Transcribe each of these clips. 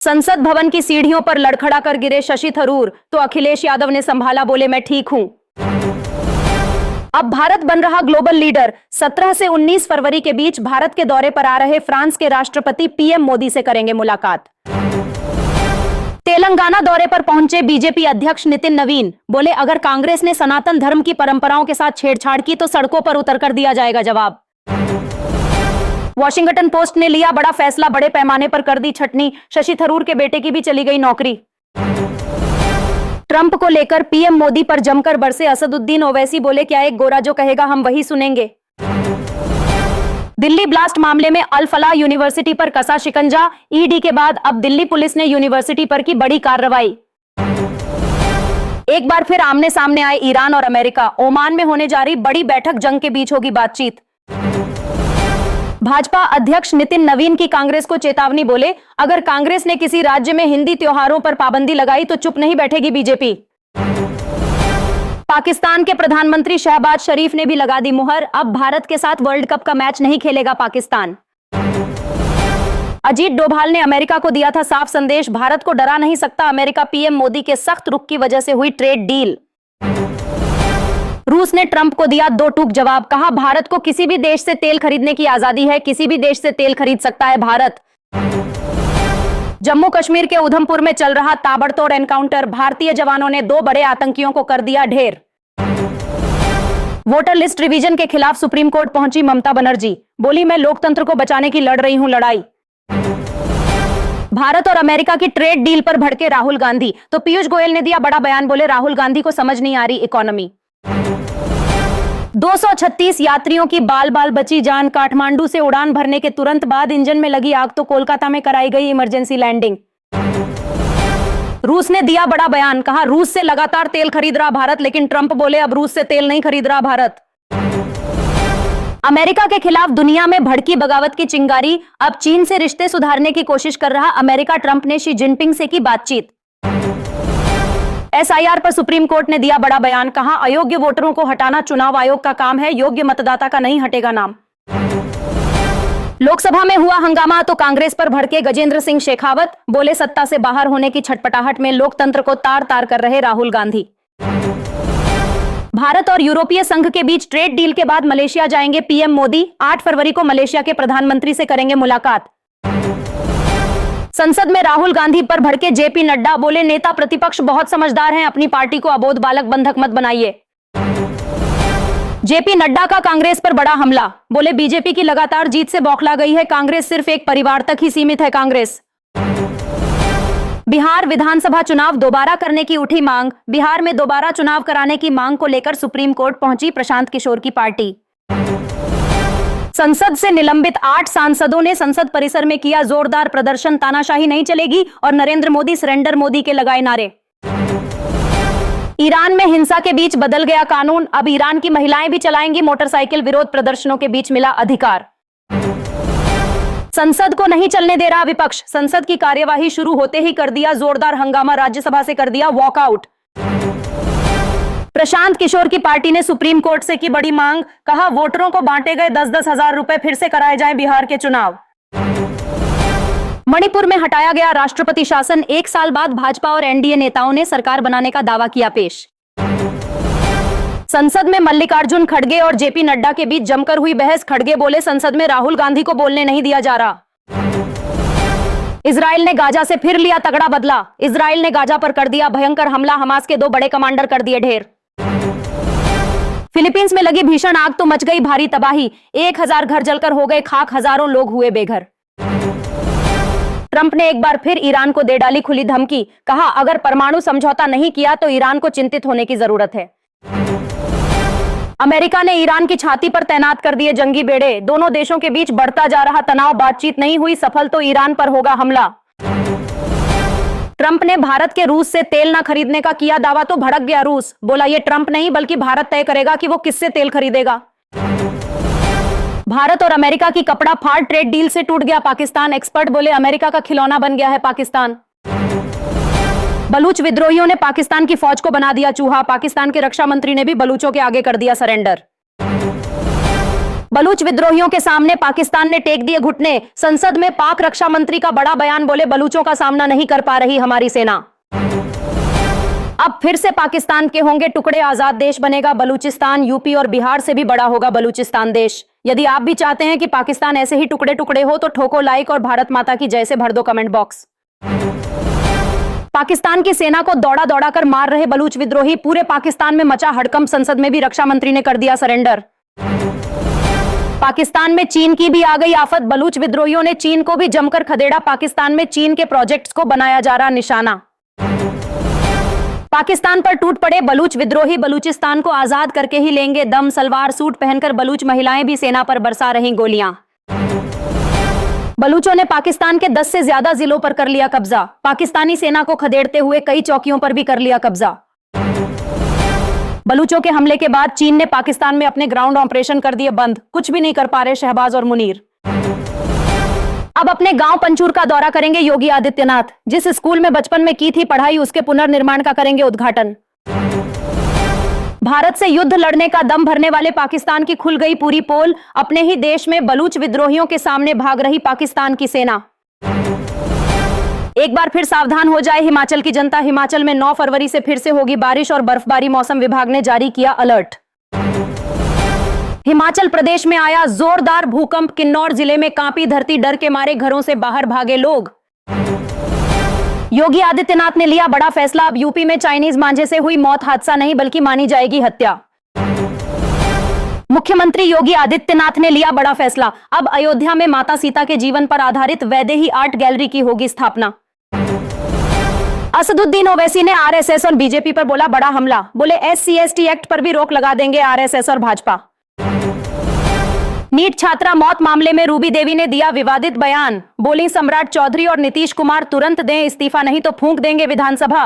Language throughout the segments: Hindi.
संसद भवन की सीढ़ियों पर लड़खड़ा कर गिरे शशि थरूर तो अखिलेश यादव ने संभाला, बोले मैं ठीक हूं। अब भारत बन रहा ग्लोबल लीडर। 17 से 19 फरवरी के बीच भारत के दौरे पर आ रहे फ्रांस के राष्ट्रपति पीएम मोदी से करेंगे मुलाकात। तेलंगाना दौरे पर पहुंचे बीजेपी अध्यक्ष नितिन नवीन, बोले अगर कांग्रेस ने सनातन धर्म की परंपराओं के साथ छेड़छाड़ की तो सड़कों पर उतरकर दिया जाएगा जवाब। वॉशिंगटन पोस्ट ने लिया बड़ा फैसला, बड़े पैमाने पर कर दी छटनी, शशि थरूर के बेटे की भी चली गई नौकरी। ट्रंप को लेकर पीएम मोदी पर जमकर बरसे असदुद्दीन ओवैसी, बोले क्या एक गोरा जो कहेगा हम वही सुनेंगे। दिल्ली ब्लास्ट मामले में अल फलाह यूनिवर्सिटी पर कसा शिकंजा, ईडी के बाद अब दिल्ली पुलिस ने यूनिवर्सिटी पर की बड़ी कार्रवाई। एक बार फिर आमने सामने आए ईरान और अमेरिका, ओमान में होने जा रही बड़ी बैठक, जंग के बीच होगी बातचीत। भाजपा अध्यक्ष नितिन नवीन की कांग्रेस को चेतावनी, बोले अगर कांग्रेस ने किसी राज्य में हिंदी त्योहारों पर पाबंदी लगाई तो चुप नहीं बैठेगी बीजेपी। पाकिस्तान के प्रधानमंत्री शहबाज शरीफ ने भी लगा दी मुहर, अब भारत के साथ वर्ल्ड कप का मैच नहीं खेलेगा पाकिस्तान। अजीत डोभाल ने अमेरिका को दिया था साफ संदेश, भारत को डरा नहीं सकता अमेरिका, पीएम मोदी के सख्त रुख की वजह से हुई ट्रेड डील। रूस ने ट्रंप को दिया दो टूक जवाब, कहा भारत को किसी भी देश से तेल खरीदने की आजादी है, किसी भी देश से तेल खरीद सकता है भारत। जम्मू कश्मीर के उधमपुर में चल रहा ताबड़तोड़ एनकाउंटर, भारतीय जवानों ने 2 बड़े आतंकियों को कर दिया ढेर। वोटर लिस्ट रिवीजन के खिलाफ सुप्रीम कोर्ट पहुंची ममता बनर्जी, बोली मैं लोकतंत्र को बचाने की लड़ रही हूं लड़ाई। भारत और अमेरिका की ट्रेड डील पर भड़के राहुल गांधी, तो पीयूष गोयल ने दिया बड़ा बयान, बोले राहुल गांधी को समझ नहीं आ रही इकोनॉमी। 236 यात्रियों की बाल बाल बची जान, काठमांडू से उड़ान भरने के तुरंत बाद इंजन में लगी आग तो कोलकाता में कराई गई इमरजेंसी लैंडिंग। रूस ने दिया बड़ा बयान, कहा रूस से लगातार तेल खरीद रहा भारत, लेकिन ट्रंप बोले अब रूस से तेल नहीं खरीद रहा भारत। अमेरिका के खिलाफ दुनिया में भड़की बगावत की चिंगारी, अब चीन से रिश्ते सुधारने की कोशिश कर रहा अमेरिका, ट्रंप ने शी जिनपिंग से की बातचीत। एसआईआर पर सुप्रीम कोर्ट ने दिया बड़ा बयान, कहा अयोग्य वोटरों को हटाना चुनाव आयोग का काम है, योग्य मतदाता का नहीं हटेगा नाम। लोकसभा में हुआ हंगामा तो कांग्रेस पर भड़के गजेंद्र सिंह शेखावत, बोले सत्ता से बाहर होने की छटपटाहट में लोकतंत्र को तार तार कर रहे राहुल गांधी। भारत और यूरोपीय संघ के बीच ट्रेड डील के बाद मलेशिया जाएंगे पीएम मोदी, 8 फरवरी को मलेशिया के प्रधानमंत्री से करेंगे मुलाकात। संसद में राहुल गांधी पर भड़के जेपी नड्डा, बोले नेता प्रतिपक्ष बहुत समझदार हैं, अपनी पार्टी को अबोध बालक बंधक मत बनाइए। जेपी नड्डा का कांग्रेस पर बड़ा हमला, बोले बीजेपी की लगातार जीत से बौखला गई है कांग्रेस, सिर्फ एक परिवार तक ही सीमित है कांग्रेस। बिहार विधानसभा चुनाव दोबारा करने की उठी मांग, बिहार में दोबारा चुनाव कराने की मांग को लेकर सुप्रीम कोर्ट पहुंची प्रशांत किशोर की पार्टी। संसद से निलंबित 8 सांसदों ने संसद परिसर में किया जोरदार प्रदर्शन, तानाशाही नहीं चलेगी और नरेंद्र मोदी सरेंडर मोदी के लगाए नारे। ईरान में हिंसा के बीच बदल गया कानून, अब ईरान की महिलाएं भी चलाएंगी मोटरसाइकिल, विरोध प्रदर्शनों के बीच मिला अधिकार। संसद को नहीं चलने दे रहा विपक्ष, संसद की कार्यवाही शुरू होते ही कर दिया जोरदार हंगामा, राज्यसभा से कर दिया वॉकआउट। प्रशांत किशोर की पार्टी ने सुप्रीम कोर्ट से की बड़ी मांग, कहा वोटरों को बांटे गए 10-10 हजार रुपए फिर से कराए जाएं बिहार के चुनाव। मणिपुर में हटाया गया राष्ट्रपति शासन, 1 साल बाद भाजपा और एनडीए नेताओं ने सरकार बनाने का दावा किया पेश। संसद में मल्लिकार्जुन खड़गे और जेपी नड्डा के बीच जमकर हुई बहस, खड़गे बोले संसद में राहुल गांधी को बोलने नहीं दिया जा रहा। इजराइल ने गाजा से फिर लिया तगड़ा बदला, इजराइल ने गाजा पर कर दिया भयंकर हमला, हमास के 2 बड़े कमांडर कर दिए ढेर। फिलीपींस में लगी भीषण आग तो मच गई भारी तबाही, 1000 घर जलकर हो गए खाक, हजारों लोग हुए बेघर। ट्रंप ने एक बार फिर ईरान को दे डाली खुली धमकी, कहा अगर परमाणु समझौता नहीं किया तो ईरान को चिंतित होने की जरूरत है। अमेरिका ने ईरान की छाती पर तैनात कर दिए जंगी बेड़े, दोनों देशों के बीच बढ़ता जा रहा तनाव, बातचीत नहीं हुई सफल तो ईरान पर होगा हमला। ट्रंप ने भारत के रूस से तेल न खरीदने का किया दावा तो भड़क गया रूस, बोला ये ट्रंप नहीं बल्कि भारत तय करेगा कि वो किससे तेल खरीदेगा। भारत और अमेरिका की कपड़ा फाड़ ट्रेड डील से टूट गया पाकिस्तान, एक्सपर्ट बोले अमेरिका का खिलौना बन गया है पाकिस्तान। बलूच विद्रोहियों ने पाकिस्तान की फौज को बना दिया चूहा, पाकिस्तान के रक्षा मंत्री ने भी बलूचों के आगे कर दिया सरेंडर। बलूच विद्रोहियों के सामने पाकिस्तान ने टेक दिए घुटने। संसद में पाक रक्षा मंत्री का बड़ा बयान, बोले बलूचों का सामना नहीं कर पा रही हमारी सेना। अब फिर से पाकिस्तान के होंगे टुकड़े, आजाद देश बनेगा बलूचिस्तान। यूपी और बिहार से भी बड़ा होगा बलूचिस्तान देश। यदि आप भी चाहते हैं कि पाकिस्तान ऐसे ही टुकड़े टुकड़े हो तो ठोको लाइक और भारत माता की जय से भर दो कमेंट बॉक्स। पाकिस्तान की सेना को दौड़ा दौड़ा कर मार रहे बलूच विद्रोही, पूरे पाकिस्तान में मचा हड़कंप। संसद में भी रक्षा मंत्री ने कर दिया सरेंडर। पाकिस्तान में चीन की भी आ गई आफत, बलूच विद्रोहियों ने चीन को भी जमकर खदेड़ा। पाकिस्तान में चीन के प्रोजेक्ट्स को बनाया जा रहा निशाना। पाकिस्तान पर टूट पड़े बलूच विद्रोही, बलूचिस्तान को आजाद करके ही लेंगे दम। सलवार सूट पहनकर बलूच महिलाएं भी सेना पर बरसा रही गोलियां। बलूचों ने पाकिस्तान के 10 से ज्यादा जिलों पर कर लिया कब्जा। पाकिस्तानी सेना को खदेड़ते हुए कई चौकियों पर भी कर लिया कब्जा। बलूचों के हमले के बाद चीन ने पाकिस्तान में अपने ग्राउंड ऑपरेशन कर दिए बंद। कुछ भी नहीं कर पा रहे शहबाज और मुनीर। अब अपने गांव पंचूर का दौरा करेंगे योगी आदित्यनाथ। जिस स्कूल में बचपन में की थी पढ़ाई, उसके पुनर्निर्माण का करेंगे उद्घाटन। भारत से युद्ध लड़ने का दम भरने वाले पाकिस्तान की खुल गई पूरी पोल। अपने ही देश में बलूच विद्रोहियों के सामने भाग रही पाकिस्तान की सेना। एक बार फिर सावधान हो जाए हिमाचल की जनता। हिमाचल में 9 फरवरी से फिर से होगी बारिश और बर्फबारी, मौसम विभाग ने जारी किया अलर्ट। हिमाचल प्रदेश में आया जोरदार भूकंप, किन्नौर जिले में कांपी धरती, डर के मारे घरों से बाहर भागे लोग। योगी आदित्यनाथ ने लिया बड़ा फैसला, अब यूपी में चाइनीज मांझे से हुई मौत हादसा नहीं बल्कि मानी जाएगी हत्या। मुख्यमंत्री योगी आदित्यनाथ ने लिया बड़ा फैसला, अब अयोध्या में माता सीता के जीवन पर आधारित वैदेही आर्ट गैलरी की होगी स्थापना। असदुद्दीन ओवैसी ने आरएसएस और बीजेपी पर बोला बड़ा हमला, बोले SC/ST एक्ट पर भी रोक लगा देंगे आरएसएस और भाजपा। नीट छात्रा मौत मामले में रूबी देवी ने दिया विवादित बयान, बोली सम्राट चौधरी और नीतीश कुमार तुरंत दें इस्तीफा, नहीं तो फूंक देंगे विधानसभा।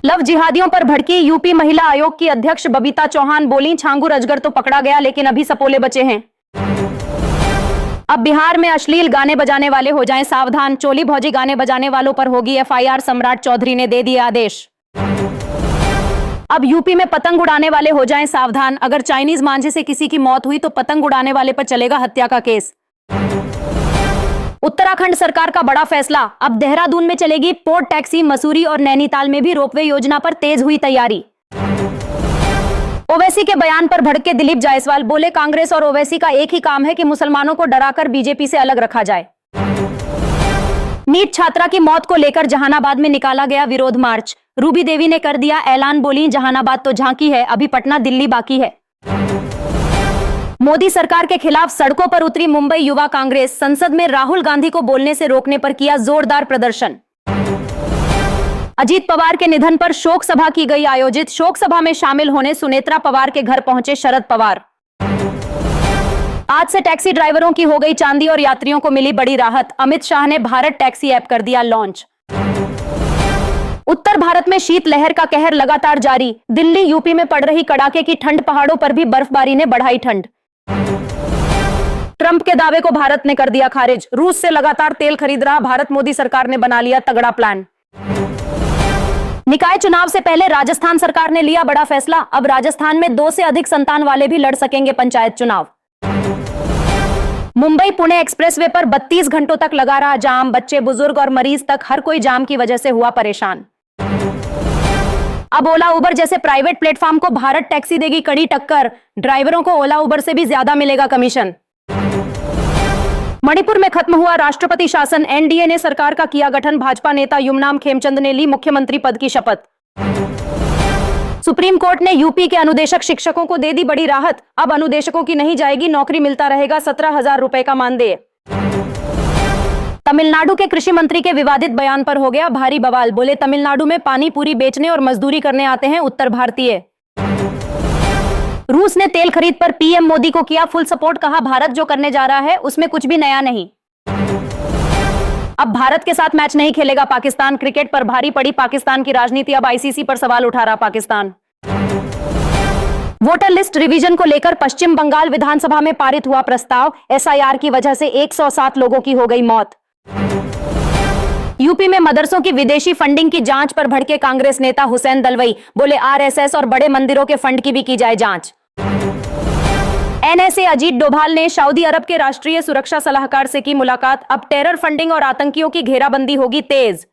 लव जिहादियों पर भड़की यूपी महिला आयोग की अध्यक्ष बबीता चौहान, बोली छांगुर अजगर तो पकड़ा गया लेकिन अभी सपोले बचे हैं। अब बिहार में अश्लील गाने बजाने वाले हो जाएं सावधान, चोली भौजी गाने बजाने वालों पर होगी FIR, सम्राट चौधरी ने दे दिया आदेश। अब यूपी में पतंग उड़ाने वाले हो जाएं सावधान, अगर चाइनीज मांझे से किसी की मौत हुई तो पतंग उड़ाने वाले पर चलेगा हत्या का केस। उत्तराखंड सरकार का बड़ा फैसला, अब देहरादून में चलेगी पोर्ट टैक्सी, मसूरी और नैनीताल में भी रोपवे योजना पर तेज हुई तैयारी। ओवैसी के बयान पर भड़के दिलीप जायसवाल, बोले कांग्रेस और ओवैसी का एक ही काम है कि मुसलमानों को डराकर बीजेपी से अलग रखा जाए। नीट छात्रा की मौत को लेकर जहानाबाद में निकाला गया विरोध मार्च, रूबी देवी ने कर दिया ऐलान, बोली जहानाबाद तो झांकी है, अभी पटना दिल्ली बाकी है। मोदी सरकार के खिलाफ सड़कों पर उतरी मुंबई युवा कांग्रेस, संसद में राहुल गांधी को बोलने से रोकने पर किया जोरदार प्रदर्शन। अजीत पवार के निधन पर शोक सभा की गई आयोजित, शोक सभा में शामिल होने सुनेत्रा पवार के घर पहुंचे शरद पवार। आज से टैक्सी ड्राइवरों की हो गई चांदी और यात्रियों को मिली बड़ी राहत, अमित शाह ने भारत टैक्सी ऐप कर दिया लॉन्च। उत्तर भारत में शीत लहर का कहर लगातार जारी, दिल्ली यूपी में पड़ रही कड़ाके की ठंड, पहाड़ों पर भी बर्फबारी ने बढ़ाई ठंड। ट्रंप के दावे को भारत ने कर दिया खारिज, रूस से लगातार तेल खरीद रहा भारत, मोदी सरकार ने बना लिया तगड़ा प्लान। निकाय चुनाव से पहले राजस्थान सरकार ने लिया बड़ा फैसला, अब राजस्थान में 2 से अधिक संतान वाले भी लड़ सकेंगे पंचायत चुनाव। मुंबई पुणे एक्सप्रेसवे पर 32 घंटों तक लगा रहा जाम, बच्चे बुजुर्ग और मरीज तक हर कोई जाम की वजह से हुआ परेशान। अब ओला उबर जैसे प्राइवेट प्लेटफॉर्म को भारत टैक्सी देगी कड़ी टक्कर, ड्राइवरों को ओला उबर से भी ज्यादा मिलेगा कमीशन। मणिपुर में खत्म हुआ राष्ट्रपति शासन, एनडीए ने सरकार का किया गठन, भाजपा नेता युमनाम खेमचंद ने ली मुख्यमंत्री पद की शपथ। सुप्रीम कोर्ट ने यूपी के अनुदेशक शिक्षकों को दे दी बड़ी राहत, अब अनुदेशकों की नहीं जाएगी नौकरी, मिलता रहेगा 17,000 रुपए का मानदेय। तमिलनाडु के कृषि मंत्री के विवादित बयान पर हो गया भारी बवाल, बोले तमिलनाडु में पानी पूरी बेचने और मजदूरी करने आते हैं उत्तर भारतीय। रूस ने तेल खरीद पर पीएम मोदी को किया फुल सपोर्ट, कहा भारत जो करने जा रहा है उसमें कुछ भी नया नहीं। अब भारत के साथ मैच नहीं खेलेगा पाकिस्तान, क्रिकेट पर भारी पड़ी पाकिस्तान की राजनीति, अब आईसीसी पर सवाल उठा रहा पाकिस्तान। वोटर लिस्ट रिवीजन को लेकर पश्चिम बंगाल विधानसभा में पारित हुआ प्रस्ताव, एसआईआर की वजह से 107 लोगों की हो गई मौत। यूपी में मदरसों की विदेशी फंडिंग की जांच पर भड़के कांग्रेस नेता हुसैन दलवई, बोले आरएसएस और बड़े मंदिरों के फंड की भी की जाए जांच। एनएसए अजीत डोभाल ने सऊदी अरब के राष्ट्रीय सुरक्षा सलाहकार से की मुलाकात। अब टेरर फंडिंग और आतंकियों की घेराबंदी होगी तेज।